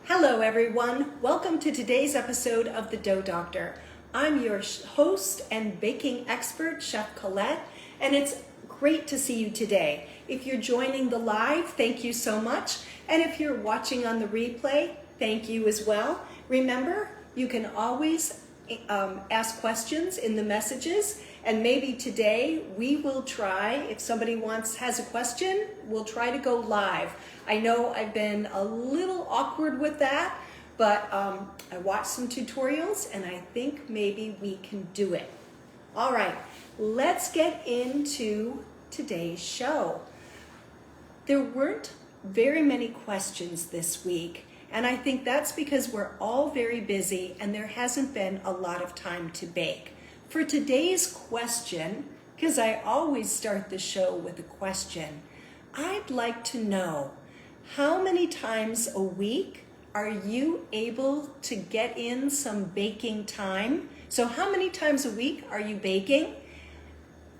Hello everyone, welcome to today's episode of the Dough Doctor. I'm your host and baking expert, Chef Colette, and it's great to see you today. If you're joining the live, thank you so much. And if you're watching on the replay, thank you as well. Remember, you can always ask questions in the messages, and maybe today we will try, if somebody has a question, we'll try to go live. I know I've been a little awkward with that, but I watched some tutorials and I think maybe we can do it. All right, let's get into today's show. There weren't very many questions this week, and I think that's because we're all very busy and there hasn't been a lot of time to bake. For today's question, because I always start the show with a question, I'd like to know, how many times a week are you able to get in some baking time? So how many times a week are you baking?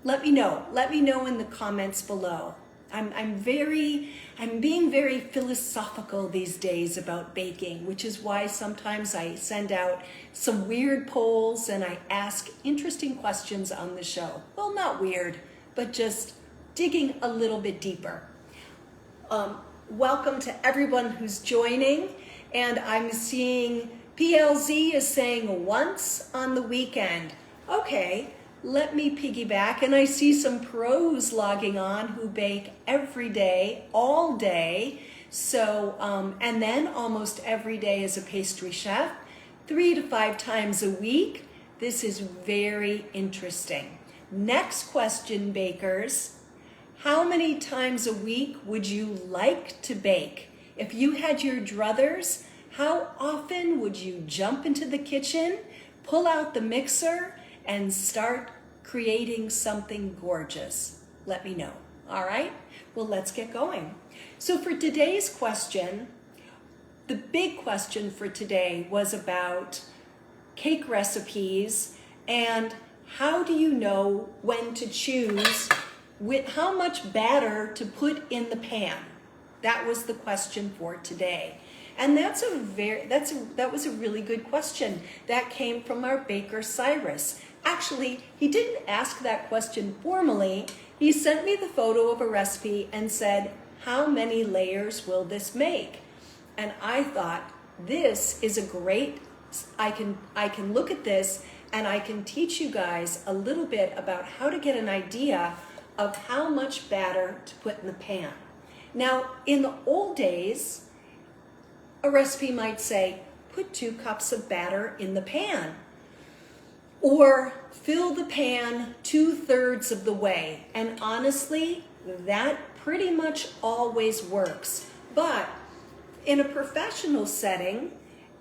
Let me know. Let me know in the comments below. I'm being very philosophical these days about baking, which is why sometimes I send out some weird polls and I ask interesting questions on the show. Well, not weird, but just digging a little bit deeper. Welcome to everyone who's joining, and I'm seeing PLZ is saying once on the weekend. Okay, let me piggyback, and I see some pros logging on who bake every day, all day. So, and then almost every day as a pastry chef, 3 to 5 times a week. This is very interesting. Next question, bakers. How many times a week would you like to bake? If you had your druthers, how often would you jump into the kitchen, pull out the mixer, and start creating something gorgeous? Let me know. All right? Well, let's get going. So for today's question, the big question for today was about cake recipes and how do you know when to choose with how much batter to put in the pan. That was the question for today. And that was a really good question. That came from our baker Cyrus. Actually, he didn't ask that question formally. He sent me the photo of a recipe and said, how many layers will this make? And I thought, this is a great, I can look at this and I can teach you guys a little bit about how to get an idea of how much batter to put in the pan. Now, in the old days, a recipe might say, put 2 cups of batter in the pan, or fill the pan 2/3 of the way. And honestly, that pretty much always works. But in a professional setting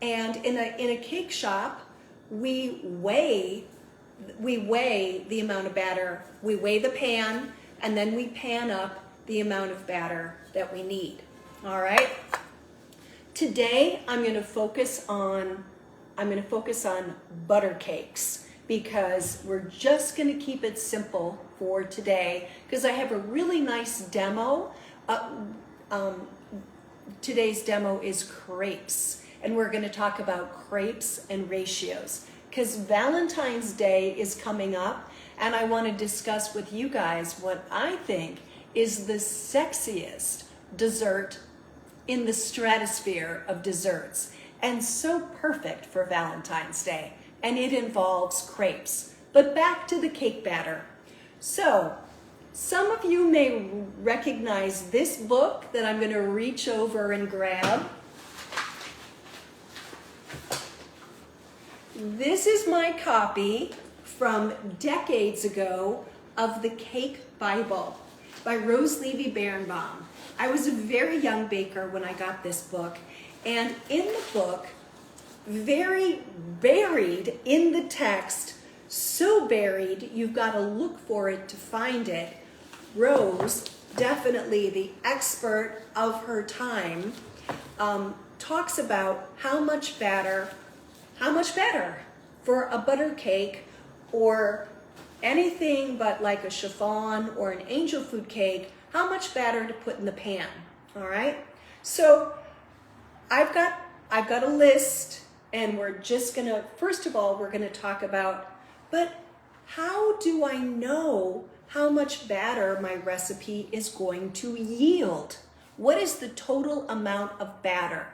and in a cake shop, we weigh the amount of batter, we weigh the pan, and then we pan up the amount of batter that we need. All right? Today I'm going to focus on butter cakes, because we're just going to keep it simple for today, because I have a really nice demo. Today's demo is crepes, and we're going to talk about crepes and ratios, because Valentine's Day is coming up, and I want to discuss with you guys what I think is the sexiest dessert in the stratosphere of desserts, and so perfect for Valentine's Day, and it involves crepes. But back to the cake batter. So, some of you may recognize this book that I'm going to reach over and grab. This is my copy from decades ago of the Cake Bible by Rose Levy Berenbaum. I was a very young baker when I got this book, and in the book, very buried in the text, so buried you've got to look for it to find it, Rose, definitely the expert of her time, talks about how much batter for a butter cake or anything but like a chiffon or an angel food cake, how much batter to put in the pan, all right? So I've got I've got a list, and we're just gonna, first of all, we're gonna talk about, but how do I know how much batter my recipe is going to yield? What is the total amount of batter?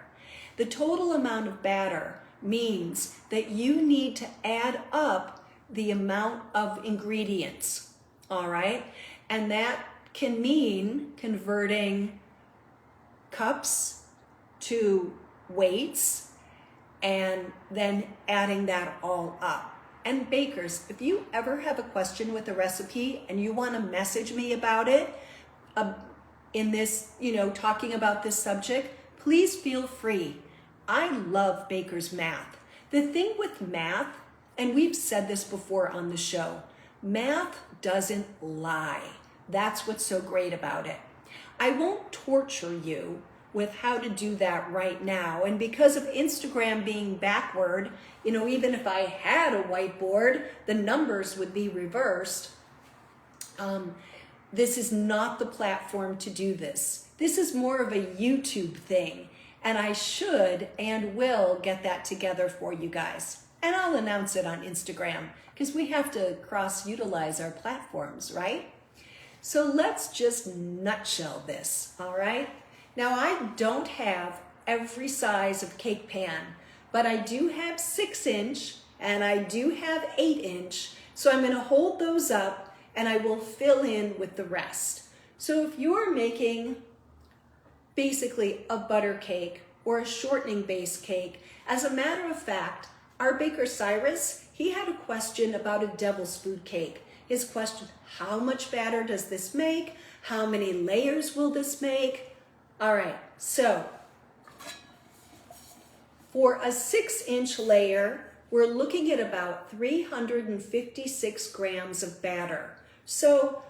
The total amount of batter means that you need to add up the amount of ingredients, all right? And that can mean converting cups to weights and then adding that all up. And bakers, if you ever have a question with a recipe and you want to message me about it in this, talking about this subject, please feel free. I love baker's math. The thing with math, and we've said this before on the show, math doesn't lie. That's what's so great about it. I won't torture you with how to do that right now. And because of Instagram being backward, even if I had a whiteboard, the numbers would be reversed. This is not the platform to do this. This is more of a YouTube thing. And I should and will get that together for you guys. And I'll announce it on Instagram because we have to cross-utilize our platforms, right? So let's just nutshell this, all right? Now, I don't have every size of cake pan, but I do have 6-inch and I do have 8-inch. So I'm going to hold those up and I will fill in with the rest. So if you're making basically a butter cake or a shortening base cake, as a matter of fact, our baker Cyrus, he had a question about a devil's food cake. His question, how much batter does this make? How many layers will this make? All right, so for a 6-inch layer, we're looking at about 356 grams of batter. So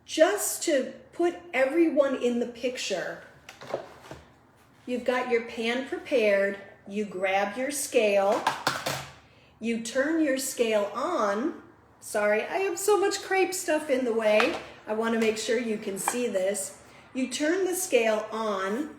just to put everyone in the picture, you've got your pan prepared, you grab your scale, you turn your scale on. Sorry, I have so much crepe stuff in the way. I want to make sure you can see this. You turn the scale on,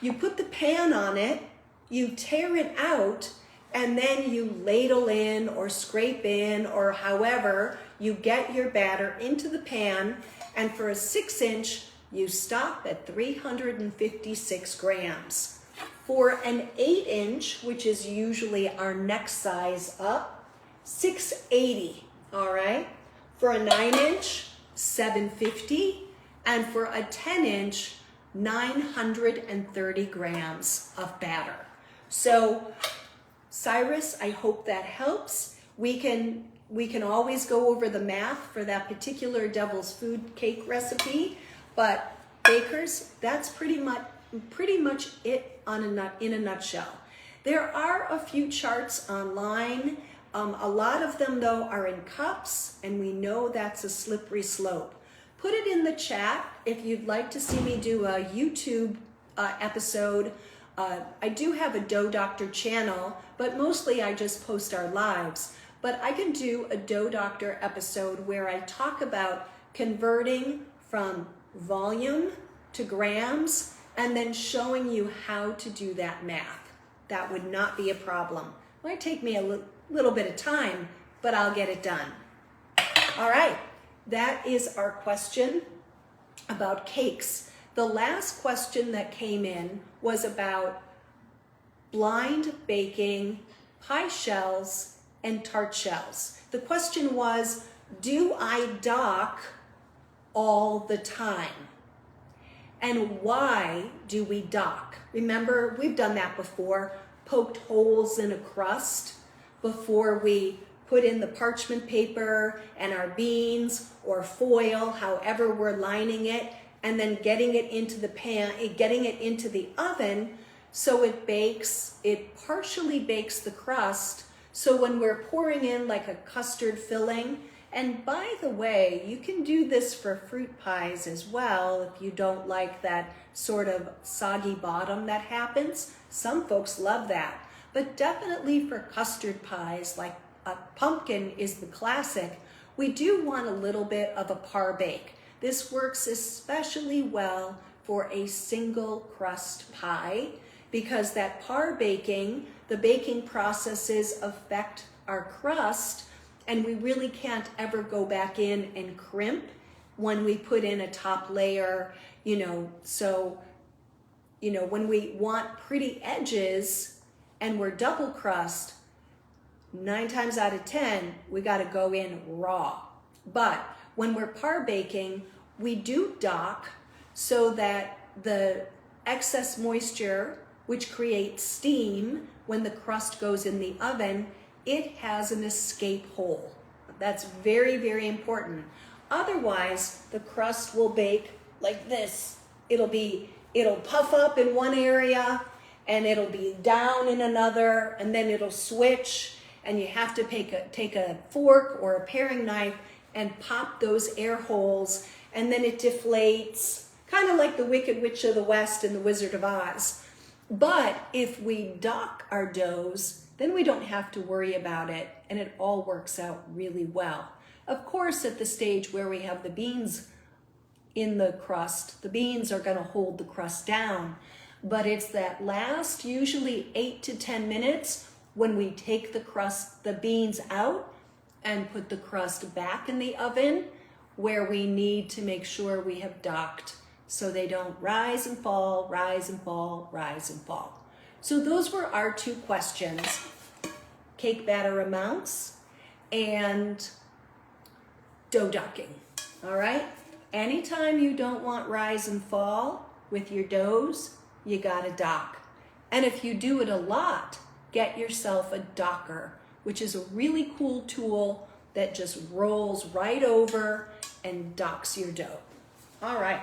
you put the pan on it, you tear it out, and then you ladle in or scrape in or however you get your batter into the pan. And for a 6-inch, you stop at 356 grams. For an 8-inch, which is usually our next size up, 680, all right? For a 9-inch, 750. And for a 10-inch, 930 grams of batter. So, Cyrus, I hope that helps. We can always go over the math for that particular devil's food cake recipe, but bakers, that's pretty much it in a nutshell. There are a few charts online. A lot of them, though, are in cups, and we know that's a slippery slope. Put it in the chat if you'd like to see me do a YouTube episode. I do have a DoughDr channel, but mostly I just post our lives. But I can do a DoughDr episode where I talk about converting from volume to grams and then showing you how to do that math. That would not be a problem. It might take me a little bit of time, but I'll get it done. All right. That is our question about cakes. The last question that came in was about blind baking pie shells and tart shells. The question was, do I dock all the time? And why do we dock? Remember, we've done that before, poked holes in a crust before we put in the parchment paper and our beans or foil, however we're lining it, and then getting it into the pan, getting it into the oven so it bakes, it partially bakes the crust. So when we're pouring in like a custard filling, and by the way, you can do this for fruit pies as well if you don't like that sort of soggy bottom that happens. Some folks love that, but definitely for custard pies, like a pumpkin is the classic, we do want a little bit of a par bake. This works especially well for a single crust pie because that par baking, the baking processes affect our crust, and we really can't ever go back in and crimp when we put in a top layer, so, when we want pretty edges and we're double crust, 9 times out of 10, we got to go in raw. But when we're par baking, we do dock so that the excess moisture, which creates steam when the crust goes in the oven, it has an escape hole. That's very, very important. Otherwise, the crust will bake like this. It'll puff up in one area and it'll be down in another, and then it'll switch, and you have to take a fork or a paring knife and pop those air holes, and then it deflates, kind of like the Wicked Witch of the West and the Wizard of Oz. But if we dock our doughs, then we don't have to worry about it, and it all works out really well. Of course, at the stage where we have the beans in the crust, the beans are going to hold the crust down, but it's that last, usually 8 to 10 minutes, when we take the beans out and put the crust back in the oven, where we need to make sure we have docked so they don't rise and fall, rise and fall, rise and fall. So those were our 2 questions: cake batter amounts and dough docking. All right? Anytime you don't want rise and fall with your doughs, you gotta dock. And if you do it a lot, get yourself a docker, which is a really cool tool that just rolls right over and docks your dough. All right.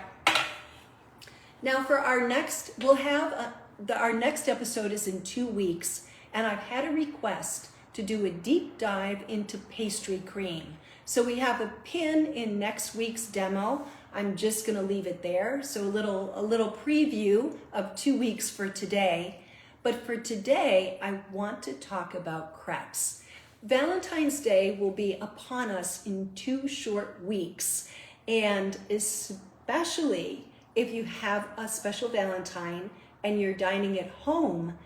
Now for our next, our next episode is in 2 weeks, and I've had a request to do a deep dive into pastry cream. So we have a pin in next week's demo. I'm just gonna leave it there. So a little preview of 2 weeks for today. But for today, I want to talk about crepes. Valentine's Day will be upon us in 2 short weeks. And especially if you have a special Valentine and you're dining at home,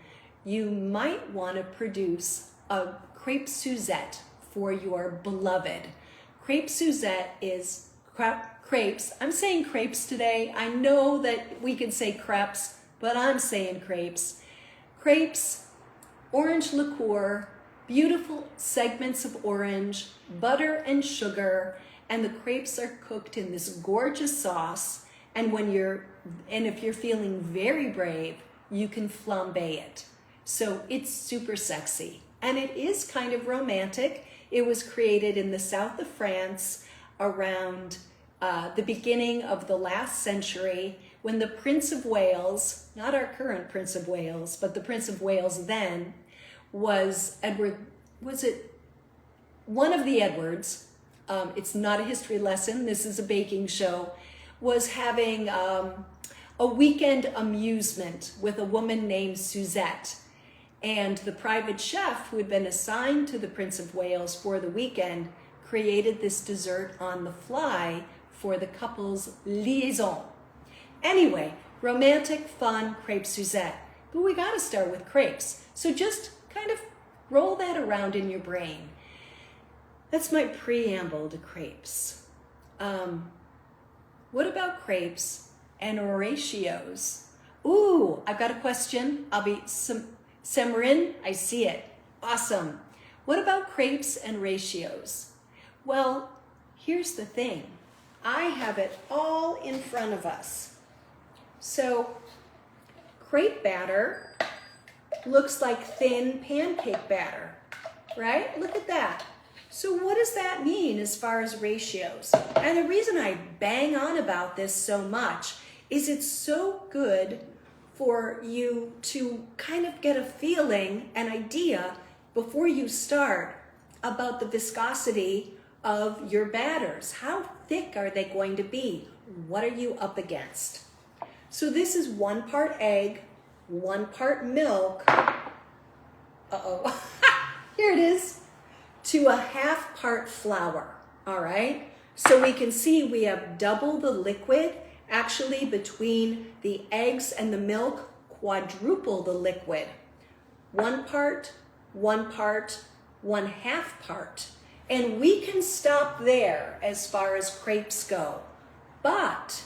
you might want to produce a crepe Suzette for your beloved. Crepe Suzette is crepes. I'm saying crepes today. I know that we can say crepes, but I'm saying crepes. Crepes, orange liqueur, beautiful segments of orange, butter and sugar, and the crepes are cooked in this gorgeous sauce. And if you're feeling very brave, you can flambe it. So it's super sexy. And it is kind of romantic. It was created in the south of France around the beginning of the last century, when the Prince of Wales, not our current Prince of Wales, but the Prince of Wales then, was one of the Edwards, it's not a history lesson, this is a baking show, was having a weekend amusement with a woman named Suzette. And the private chef who had been assigned to the Prince of Wales for the weekend created this dessert on the fly for the couple's liaison. Anyway, romantic, fun crepe Suzette. But we gotta start with crepes. So just kind of roll that around in your brain. That's my preamble to crepes. What about crepes and ratios? Ooh, I've got a question. Semarin, I see it. Awesome. What about crepes and ratios? Well, here's the thing. I have it all in front of us. So, crepe batter looks like thin pancake batter, right? Look at that. So what does that mean as far as ratios? And the reason I bang on about this so much is it's so good for you to kind of get a feeling, an idea, before you start about the viscosity of your batters. How thick are they going to be? What are you up against? So this is 1 part egg, 1 part milk. Uh-oh, here it is, to a 1/2 part flour, all right? So we can see we have double the liquid actually between the eggs and the milk, quadruple the liquid. 1 part, 1 part, 1/2 part. And we can stop there as far as crepes go. But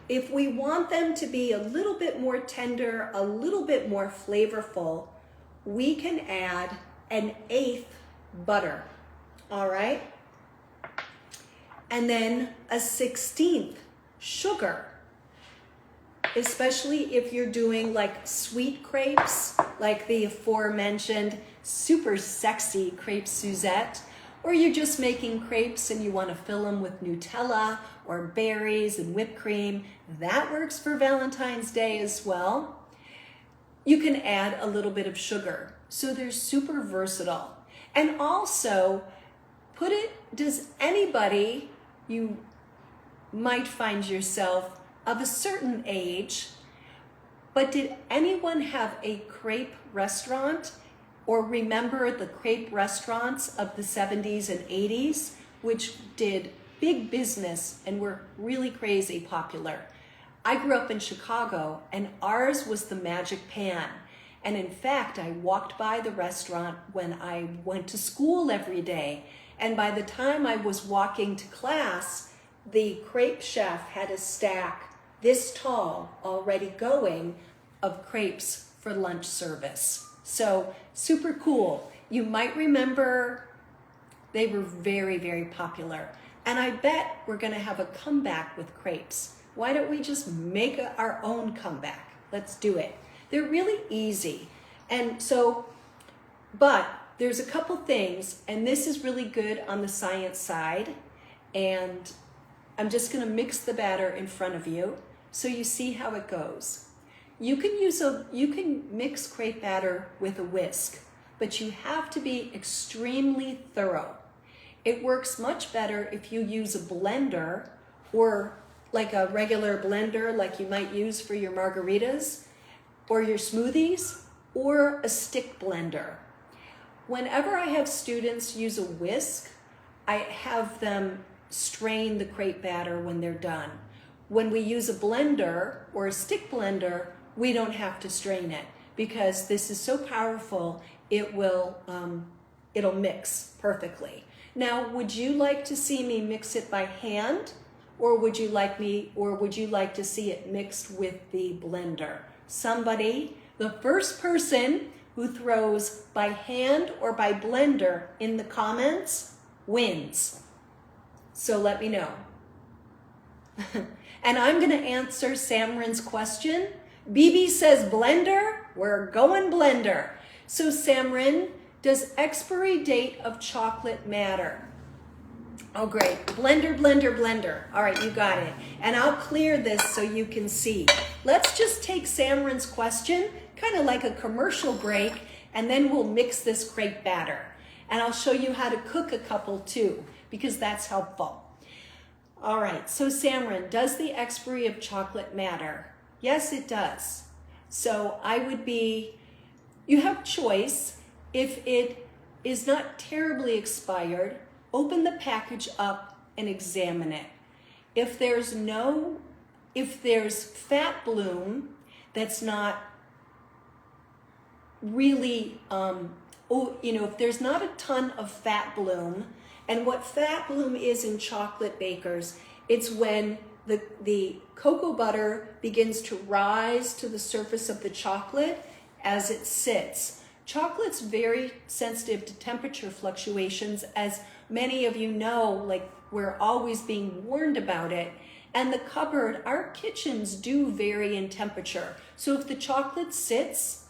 if we want them to be a little bit more tender, a little bit more flavorful, we can add 1/8 butter, all right? And then 1/16 sugar, especially if you're doing like sweet crepes, like the aforementioned super sexy crepe Suzette, or you're just making crepes and you want to fill them with Nutella or berries and whipped cream. That works for Valentine's Day as well. You can add a little bit of sugar. So they're super versatile. And also, does anybody, you might find yourself of a certain age, but did anyone have a crepe restaurant or remember the crepe restaurants of the 70s and 80s, which did big business and were really crazy popular? I grew up in Chicago and ours was the Magic Pan. And in fact, I walked by the restaurant when I went to school every day. And by the time I was walking to class, the crepe chef had a stack this tall already going of crepes for lunch service. So super cool. You might remember they were very, very popular. And I bet we're gonna have a comeback with crepes. Why don't we just make our own comeback? Let's do it. They're really easy. And so, but there's a couple things, and this is really good on the science side. And I'm just gonna mix the batter in front of you so you see how it goes. You can mix crepe batter with a whisk, but you have to be extremely thorough. It works much better if you use a blender, or like a regular blender like you might use for your margaritas or your smoothies, or a stick blender. Whenever I have students use a whisk, I have them strain the crepe batter when they're done. When we use a blender or a stick blender, we don't have to strain it because this is so powerful, it'll mix perfectly. Now, would you like to see me mix it by hand, or would you like to see it mixed with the blender? Somebody, the first person who throws by hand or by blender in the comments wins. So let me know. And I'm gonna answer Samrin's question. BB says blender, we're going blender. So Samrin, does expiry date of chocolate matter? Oh great, blender, blender, blender. All right, you got it. And I'll clear this so you can see. Let's just take Samrin's question, kind of like a commercial break, and then we'll mix this crepe batter. And I'll show you how to cook a couple too, because that's helpful. All right, so Samrin, does the expiry of chocolate matter? Yes, it does. So you have choice. If it is not terribly expired, open the package up and examine it. If there's fat bloom that's not really, if there's not a ton of fat bloom, and what fat bloom is in chocolate bakers, it's when the cocoa butter begins to rise to the surface of the chocolate as it sits. Chocolate's very sensitive to temperature fluctuations, as many of you know, like we're always being warned about it. And the cupboard, our kitchens do vary in temperature. So if the chocolate sits,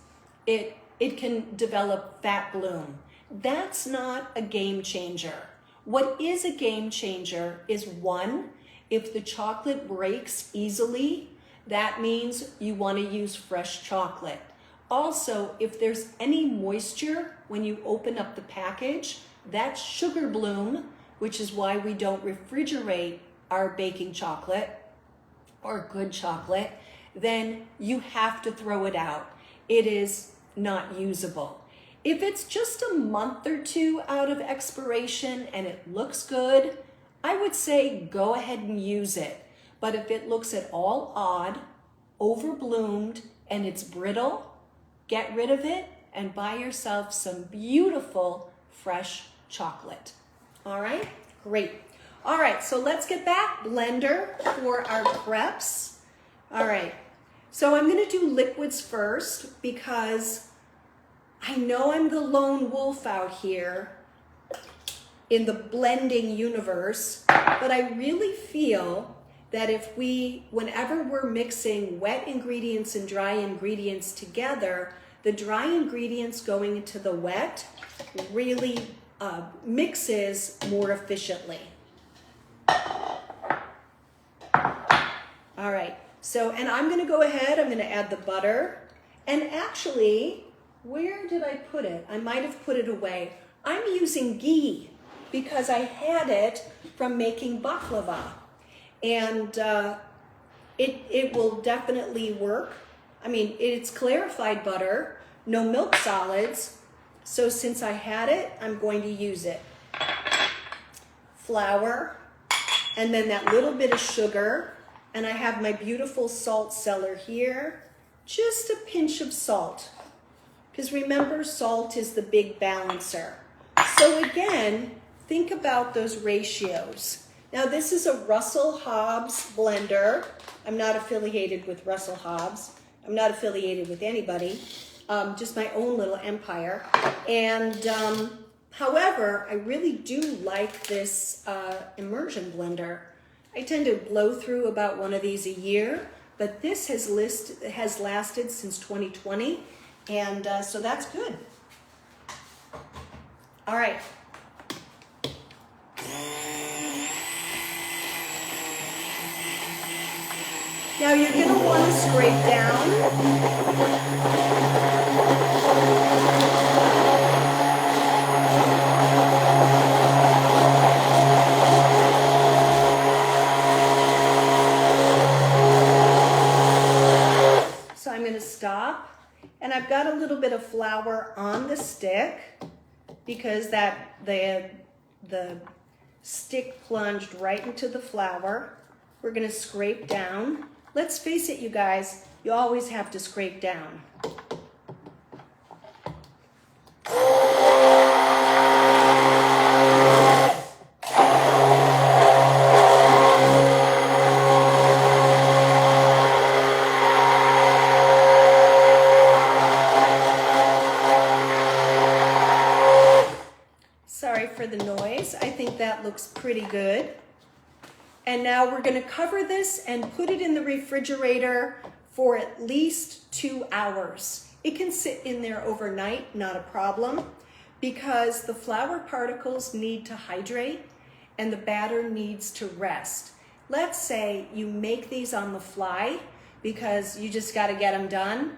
it can develop fat bloom. That's not a game changer. What is a game changer is, one, if the chocolate breaks easily, that means you want to use fresh chocolate. Also, if there's any moisture when you open up the package, that's sugar bloom, which is why we don't refrigerate our baking chocolate or good chocolate. Then you have to throw it out. It is not usable. If it's just a month or two out of expiration and it looks good, I would say go ahead and use it. But if it looks at all odd, overbloomed, and it's brittle, get rid of it and buy yourself some beautiful fresh chocolate. All right, great. All right, so let's get back. Blender for our crepes. All right, so I'm gonna do liquids first because I know I'm the lone wolf out here in the blending universe, but I really feel that whenever we're mixing wet ingredients and dry ingredients together, the dry ingredients going into the wet really mixes more efficiently. All right, so, and I'm gonna go ahead, I'm gonna add the butter. And actually, where did I put it? I might have put it away. I'm using ghee because I had it from making baklava. And it will definitely work. I mean, it's clarified butter, no milk solids. So since I had it, I'm going to use it. Flour, and then that little bit of sugar. And I have my beautiful salt cellar here. Just a pinch of salt. Because remember, salt is the big balancer. So again, think about those ratios. Now this is a Russell Hobbs blender. I'm not affiliated with Russell Hobbs. I'm not affiliated with anybody, just my own little empire. And however, I really do like this immersion blender. I tend to blow through about one of these a year, but this has lasted since 2020, and so that's good. All right. Now you're going to want to scrape down. So I'm going to stop, and I've got a little bit of flour on the stick because the stick plunged right into the flour. We're going to scrape down. Let's face it, you guys, you always have to scrape down. Sorry for the noise. I think that looks pretty good. And now we're going to cover this and put it in the refrigerator for at least 2 hours. It can sit in there overnight, not a problem, because the flour particles need to hydrate and the batter needs to rest. Let's say you make these on the fly because you just got to get them done.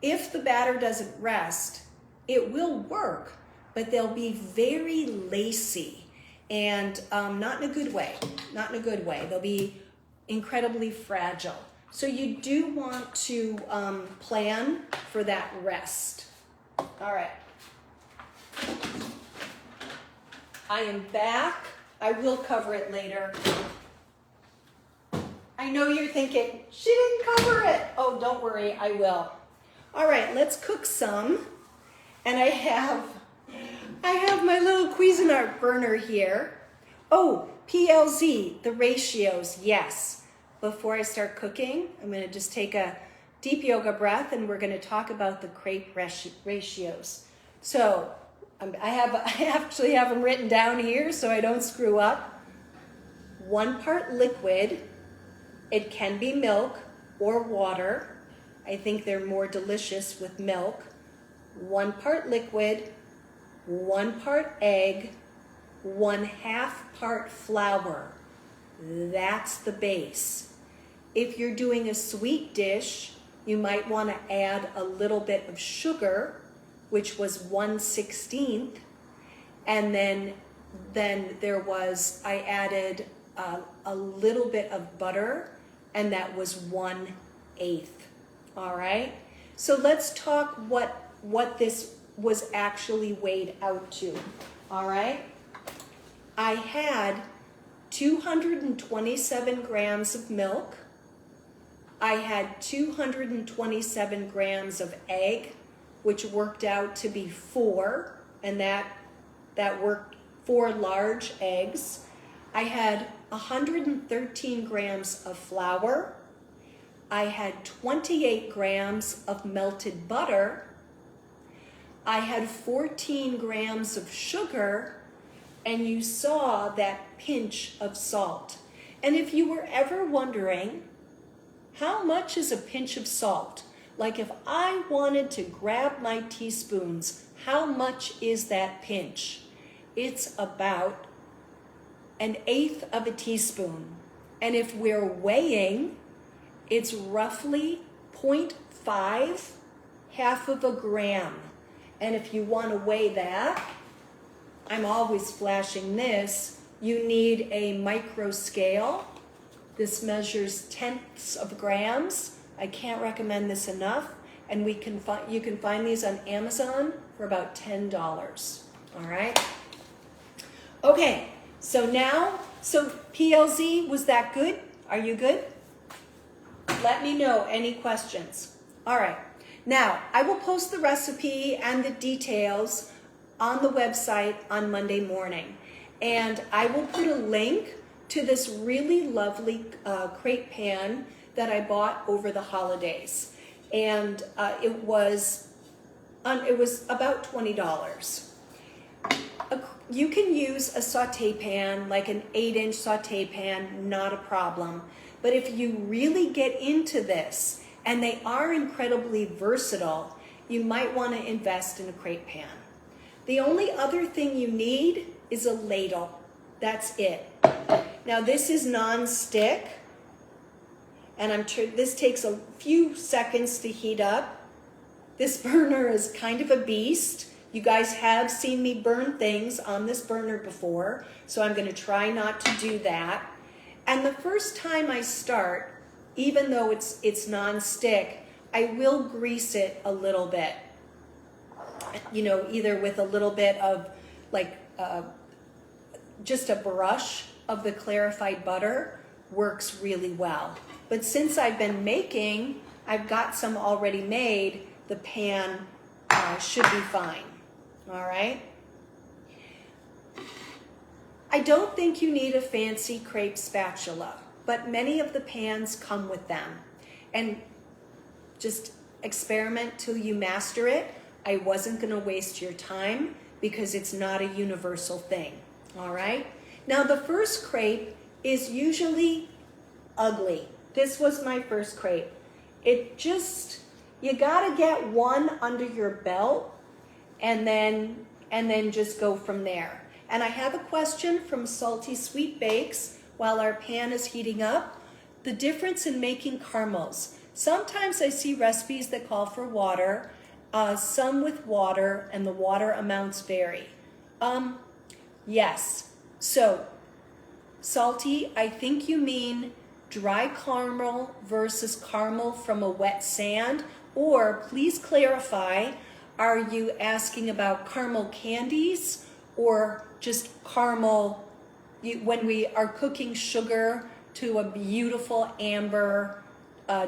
If the batter doesn't rest, it will work, but they'll be very lacy. And not in a good way, not in a good way. They'll be incredibly fragile. So you do want to plan for that rest. All right. I am back. I will cover it later. I know you're thinking, she didn't cover it. Oh, don't worry, I will. All right, let's cook some. And I have my little Cuisinart burner here. Oh, PLZ, the ratios, yes. Before I start cooking, I'm gonna just take a deep yoga breath and we're gonna talk about the crepe ratios. So, I actually have them written down here so I don't screw up. 1 part liquid, it can be milk or water. I think they're more delicious with milk. 1 part liquid, 1 part egg, 1/2 part flour. That's the base. If you're doing a sweet dish, you might want to add a little bit of sugar, which was 1/16. And then I added a little bit of butter, and that was 1/8. All right. So let's talk what this was actually weighed out to. All right. I had 227 grams of milk, I had 227 grams of egg, which worked out to be 4, and that worked 4 large eggs. I had 113 grams of flour. I had 28 grams of melted butter. I had 14 grams of sugar, and you saw that pinch of salt. And if you were ever wondering, how much is a pinch of salt? Like if I wanted to grab my teaspoons, how much is that pinch? It's about 1/8 of a teaspoon. And if we're weighing, it's roughly 0.5, half of a gram. And if you want to weigh that, I'm always flashing this, you need a micro scale. This measures tenths of grams. I can't recommend this enough. And you can find these on Amazon for about $10. All right? Okay, so PLZ, was that good? Are you good? Let me know any questions. All right. Now, I will post the recipe and the details on the website on Monday morning. And I will put a link to this really lovely crepe pan that I bought over the holidays. And it was about $20. You can use a saute pan, like an 8-inch saute pan, not a problem. But if you really get into this, and they are incredibly versatile, you might want to invest in a crepe pan. The only other thing you need is a ladle. That's it. Now this is non-stick, and this takes a few seconds to heat up. This burner is kind of a beast. You guys have seen me burn things on this burner before, so I'm going to try not to do that. And the first time I start, even though it's non-stick, I will grease it a little bit. You know, either with a little bit of just a brush of the clarified butter works really well. But since I've been making, I've got some already made, the pan should be fine. All right? I don't think you need a fancy crepe spatula, but many of the pans come with them. And just experiment till you master it. I wasn't going to waste your time because it's not a universal thing. All right? Now the first crepe is usually ugly. This was my first crepe. You got to get one under your belt and then just go from there. And I have a question from Salty Sweet Bakes while our pan is heating up. The difference in making caramels. Sometimes I see recipes that call for water, some with water, and the water amounts vary. Yes. So, Salty, I think you mean dry caramel versus caramel from a wet sand, or please clarify, are you asking about caramel candies or just caramel when we are cooking sugar to a beautiful amber,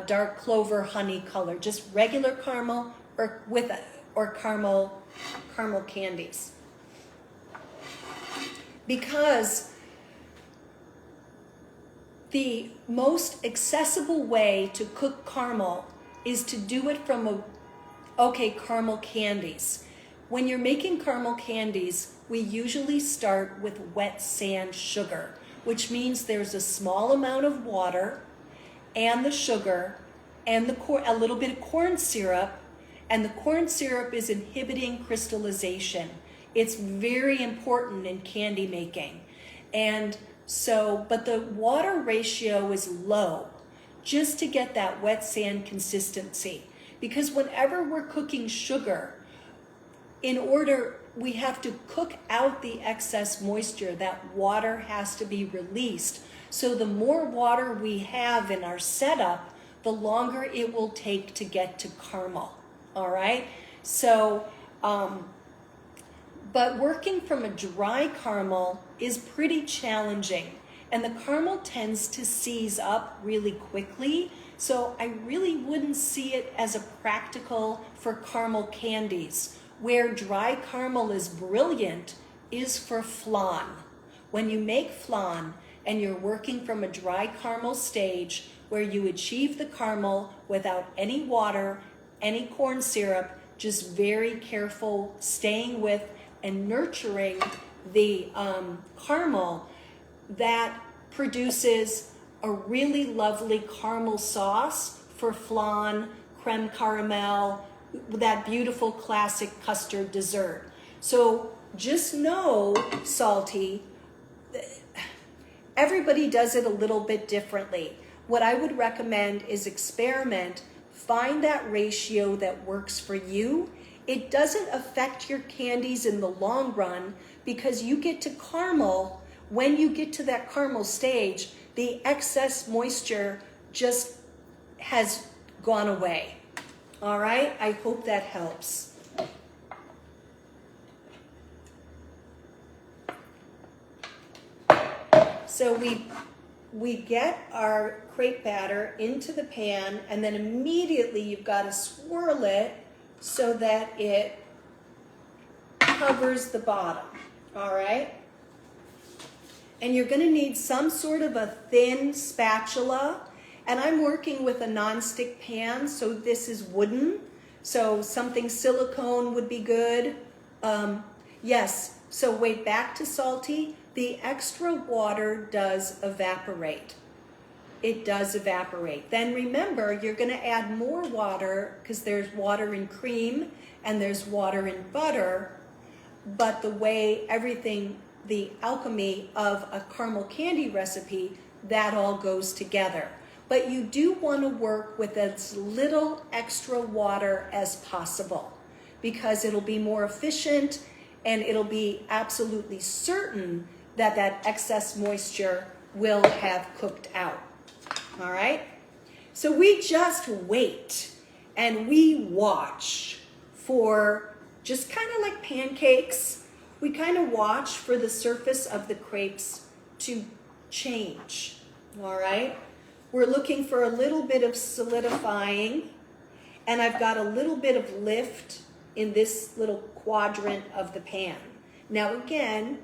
dark clover honey color, just regular caramel or caramel candies? Because the most accessible way to cook caramel is to do it from caramel candies. When you're making caramel candies, we usually start with wet sand sugar, which means there's a small amount of water and the sugar and a little bit of corn syrup, and the corn syrup is inhibiting crystallization. It's very important in candy making. And so, but the water ratio is low just to get that wet sand consistency. Because whenever we're cooking sugar, we have to cook out the excess moisture. That water has to be released. So the more water we have in our setup, the longer it will take to get to caramel. All right? So, but working from a dry caramel is pretty challenging. And the caramel tends to seize up really quickly. So I really wouldn't see it as a practical for caramel candies. Where dry caramel is brilliant is for flan. When you make flan and you're working from a dry caramel stage where you achieve the caramel without any water, any corn syrup, just very careful staying with and nurturing the caramel, that produces a really lovely caramel sauce for flan, creme caramel, that beautiful classic custard dessert. So just know, Salty, everybody does it a little bit differently. What I would recommend is experiment, find that ratio that works for you. It doesn't affect your candies in the long run because you get to caramel. When you get to that caramel stage, the excess moisture just has gone away. All right, I hope that helps. So we get our crepe batter into the pan, and then immediately you've got to swirl it so that it covers the bottom. All right? And you're going to need some sort of a thin spatula. And I'm working with a nonstick pan, so this is wooden. So something silicone would be good. Yes, so wait, back to Salty. The extra water does evaporate. It does evaporate. Then remember, you're going to add more water because there's water in cream and there's water in butter. But the way everything, the alchemy of a caramel candy recipe, that all goes together. But you do want to work with as little extra water as possible because it'll be more efficient and it'll be absolutely certain that that excess moisture will have cooked out. All right? So we just wait and we watch for, just kind of like pancakes, we kind of watch for the surface of the crepes to change. All right? We're looking for a little bit of solidifying, and I've got a little bit of lift in this little quadrant of the pan. Now again,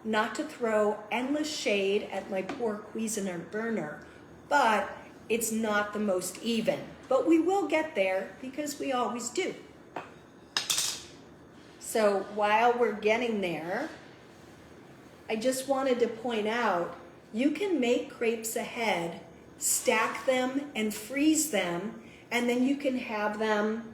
not to throw endless shade at my poor Cuisinart burner, but it's not the most even. But we will get there because we always do. So while we're getting there, I just wanted to point out, you can make crepes ahead, stack them and freeze them, and then you can have them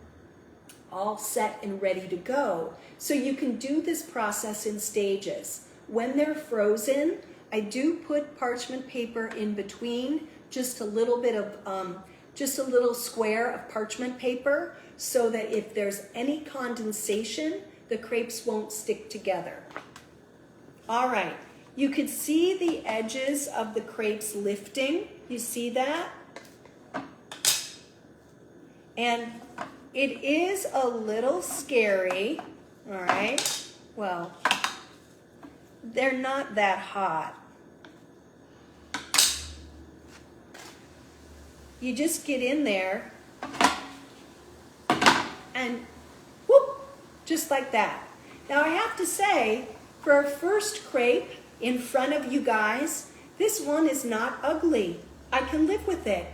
all set and ready to go. So you can do this process in stages. When they're frozen, I do put parchment paper in between, just a little bit of, just a little square of parchment paper, so that if there's any condensation, the crepes won't stick together. All right, you can see the edges of the crepes lifting. You see that? And it is a little scary, all right? Well, they're not that hot. You just get in there and whoop, just like that. Now I have to say, for our first crepe in front of you guys, this one is not ugly. I can live with it.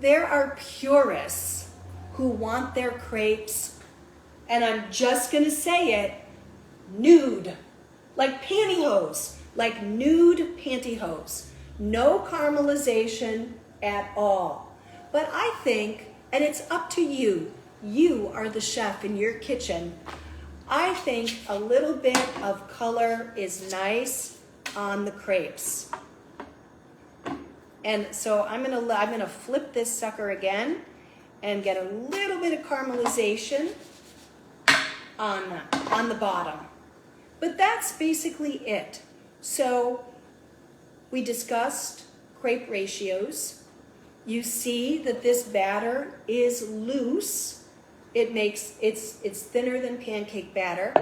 There are purists who want their crepes, and I'm just gonna say it, nude, like pantyhose, like nude pantyhose. No caramelization at all. But I think, and it's up to you, you are the chef in your kitchen, I think a little bit of color is nice on the crepes. And so I'm gonna flip this sucker again and get a little bit of caramelization on the bottom. But that's basically it. So we discussed crepe ratios. You see that this batter is loose. It's thinner than pancake batter.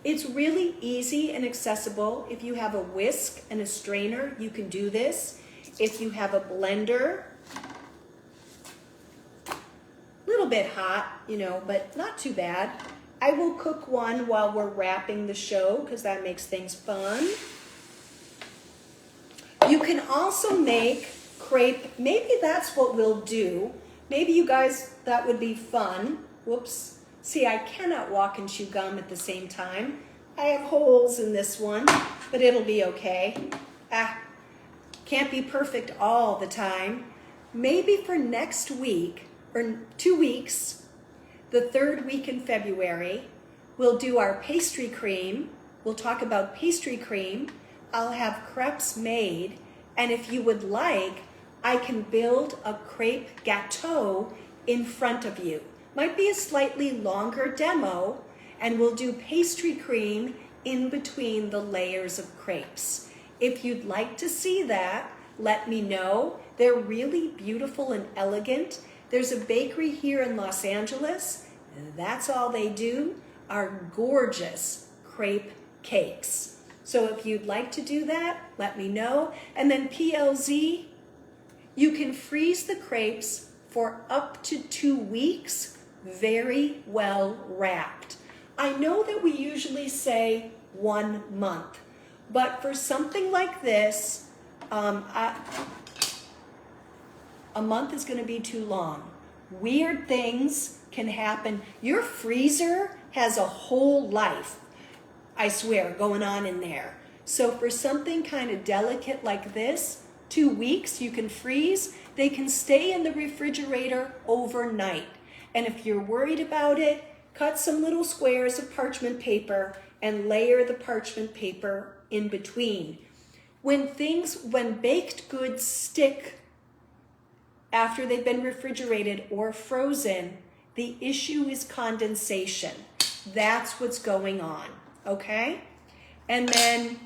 It's really easy and accessible. If you have a whisk and a strainer, you can do this. If you have a blender, little bit hot, you know, but not too bad. I will cook one while we're wrapping the show because that makes things fun. You can also make crepe. Maybe that's what we'll do. Maybe you guys, that would be fun. Whoops. See, I cannot walk and chew gum at the same time. I have holes in this one, but it'll be okay. Can't be perfect all the time. Maybe for next week, or 2 weeks, the 3rd week in February, we'll do our pastry cream. We'll talk about pastry cream. I'll have crepes made, and if you would like, I can build a crepe gâteau in front of you. Might be a slightly longer demo, and we'll do pastry cream in between the layers of crepes. If you'd like to see that, let me know. They're really beautiful and elegant. There's a bakery here in Los Angeles. That's all they do are gorgeous crepe cakes. So if you'd like to do that, let me know. And then PLZ, you can freeze the crepes for up to 2 weeks, very well wrapped. I know that we usually say 1 month, but for something like this, a month is going to be too long. Weird things can happen. Your freezer has a whole life, I swear, going on in there. So for something kind of delicate like this, 2 weeks you can freeze. They can stay in the refrigerator overnight. And if you're worried about it, cut some little squares of parchment paper and layer the parchment paper in between. When baked goods stick after they've been refrigerated or frozen, the issue is condensation. That's what's going on, okay? And then,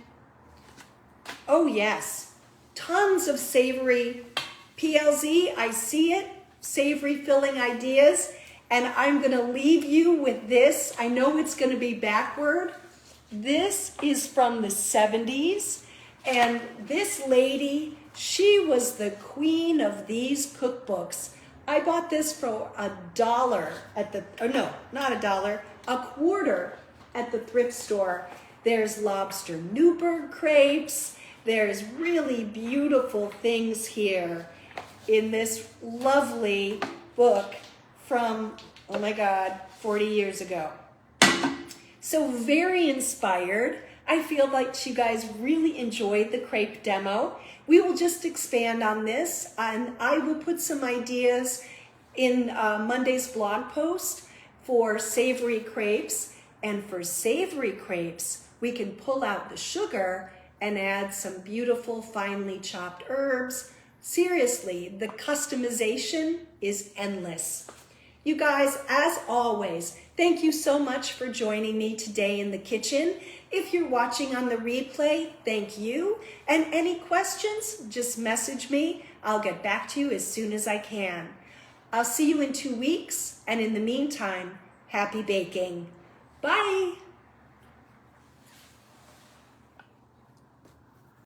oh yes, tons of savory PLZ, I see it, savory filling ideas, and I'm gonna leave you with this. I know it's gonna be backward. This is from the 70s, and this lady, she was the queen of these cookbooks. I bought this for $1 at the, or no, not $1, $0.25 at the thrift store. There's lobster Newburgh crepes. There's really beautiful things here in this lovely book from, oh my God, 40 years ago. So very inspired. I feel like you guys really enjoyed the crepe demo. We will just expand on this, and I will put some ideas in Monday's blog post for savory crepes. And for savory crepes, we can pull out the sugar and add some beautiful finely chopped herbs. Seriously, the customization is endless. You guys, as always, thank you so much for joining me today in the kitchen. If you're watching on the replay, thank you. And any questions, just message me. I'll get back to you as soon as I can. I'll see you in 2 weeks, and in the meantime, happy baking. Bye.